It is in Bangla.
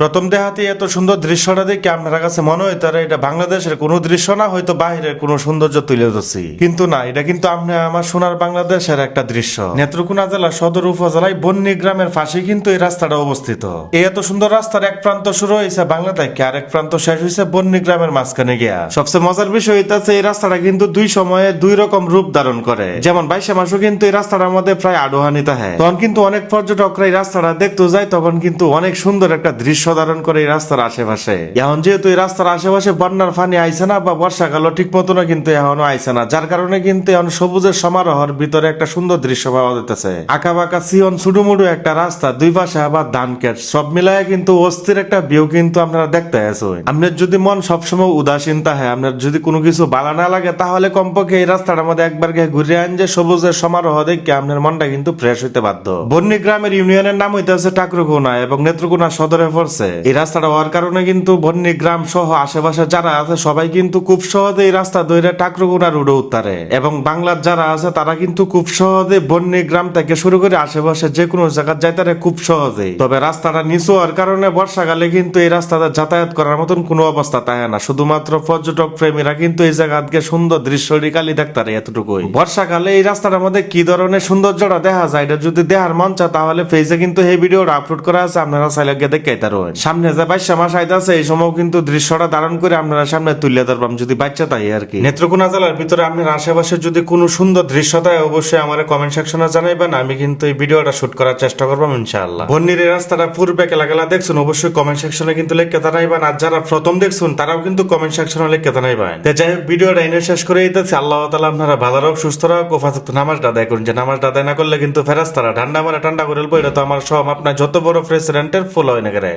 প্রথম দেখাতে এত সুন্দর দৃশ্যটা দেখে আপনার কাছে মনে হইতো আর এটা বাংলাদেশের কোনো দৃশ্য না, হয়তো বাহিরের কোনো সৌন্দর্য তুলে ধরছি, কিন্তু না, এটা কিন্তু আপনি আমার সোনার বাংলাদেশের একটা দৃশ্য। নেত্রকোনা জেলার সদর উপজেলায় বন্যী গ্রামের পাশে কিন্তু এই রাস্তাটা অবস্থিত। এই এত সুন্দর রাস্তার এক প্রান্ত শুরু হয়েছে বাংলা থেকে, আর এক প্রান্ত শেষ হয়েছে বন্যী গ্রামের মাঝখানে গিয়া। সবচেয়ে মজার বিষয় হইতাছে এই রাস্তাটা কিন্তু দুই সময়ে দুই রকম রূপ ধারণ করে। যেমন বাইশে মাসও কিন্তু এই রাস্তাটার মধ্যে প্রায় আডোহানি থাকে, তখন কিন্তু অনেক পর্যটকরা এই রাস্তাটা দেখতে যায়, তখন কিন্তু অনেক সুন্দর একটা দৃশ্য ধারণ করে এই রাস্তার আশেপাশে। এখন যেহেতু এই রাস্তার আশেপাশে বন্যার পানি আইছে না, বা বর্ষাকালও ঠিক মতো কিন্তু এখনো আইছে না, যার কারণে কিন্তু এখন সবুজের সমারোহর ভিতরে একটা সুন্দর দৃশ্য পাওয়া যেতেছে। আঁকা বাঁকা সিয়ন সুডুমুডু একটা রাস্তা, দুই পাশে আবার ধান ক্ষেত, সব মিলায় কিন্তু অস্থির একটা ভিউ কিন্তু আপনারা দেখতে আছেন। আপনার যদি মন সবসময় উদাসীন থাকে, আপনার যদি কোনো কিছু ভালো না লাগে, তাহলে কমপক্ষে এই রাস্তাটার মধ্যে একবার গিয়ে ঘুরে আন, যে সবুজের সমারোহ দেখে আপনার মনটা কিন্তু ফ্রেশ হইতে বাধ্য। বন্যী গ্রামের ইউনিয়নের নাম হইতেছে টাকরুকোনা এবং নেত্রকোনা সদরে পড়ছে। এই রাস্তাটা হওয়ার কারণে কিন্তু বন্যী গ্রাম সহ আশেপাশে যারা আছে সবাই কিন্তু খুব সহজে এই রাস্তা ধরে টাকরুকোনা রোডে উত্তারে, এবং বাংলার যারা আছে তারা কিন্তু খুব সহজে বন্যী গ্রাম থেকে শুরু করে আশেপাশে যে কোনো জায়গা যাইতারে খুব সহজেই। তবে রাস্তাটা নিচু হওয়ার কারণে বর্ষাকালে কিন্তু এই রাস্তাটা যাতায়াত করার মতন কোনো অবস্থা থাকে না, শুধুমাত্র পর্যটক প্রেমীরা কিন্তু এই জায়গাকে সুন্দর দৃশ্যটি কালি দেখতারে এতটুকুই। বর্ষাকালে এই রাস্তাটার মধ্যে কি ধরনের সৌন্দর্যটা দেখা যায়, এটা যদি দেখার মন চা তাহলে ফেসে কিন্তু এই ভিডিওটা আপলোড করা আছে, আপনারা চাইলে গিয়ে দেখে তারবেন। সামনে যে বাইশা মাস আইতাছে, এই সময় কিন্তু দৃশ্যটা ধারণ করে আপনারা সামনে তুলে ধরবাম যদি বাচ্চা তাই আর কি। নেত্রকোনা জেলার ভিতরে আপনার আশেপাশে যদি কোনো সুন্দর দৃশ্য থাকে, অবশ্যই আমার কমেন্ট সেকশনে জানাইবেন, আমি কিন্তু এই ভিডিওটা শুট করার চেষ্টা করবো ইনশাআল্লাহ। বন্যীর এই রাস্তাটা পূর্বে কেলা কেলা দেখছেন, অবশ্যই কমেন্ট সেকশনে কিন্তু লিখে জানাইবেন, আর যারা প্রথম দেখছেন তারাও কিন্তু কমেন্ট সেকশনে লিখে জানাইবেন। যাই হোক, ভিডিওটা এনে শেষ করে দিতেছি। আল্লাহ তাআলা আপনারা ভালো রাখ, সুস্থ রাখ, ও ফাঁক নামাজটা আদায় করুন, যে নামাজটা আদায় না করলে কিন্তু ফেরেশতারা ঠান্ডা মারে ঠান্ডা করে বলবো, এটা তো আমার সব আপনার যত বড় প্রেসিডেন্টের ফুল হয় না করে।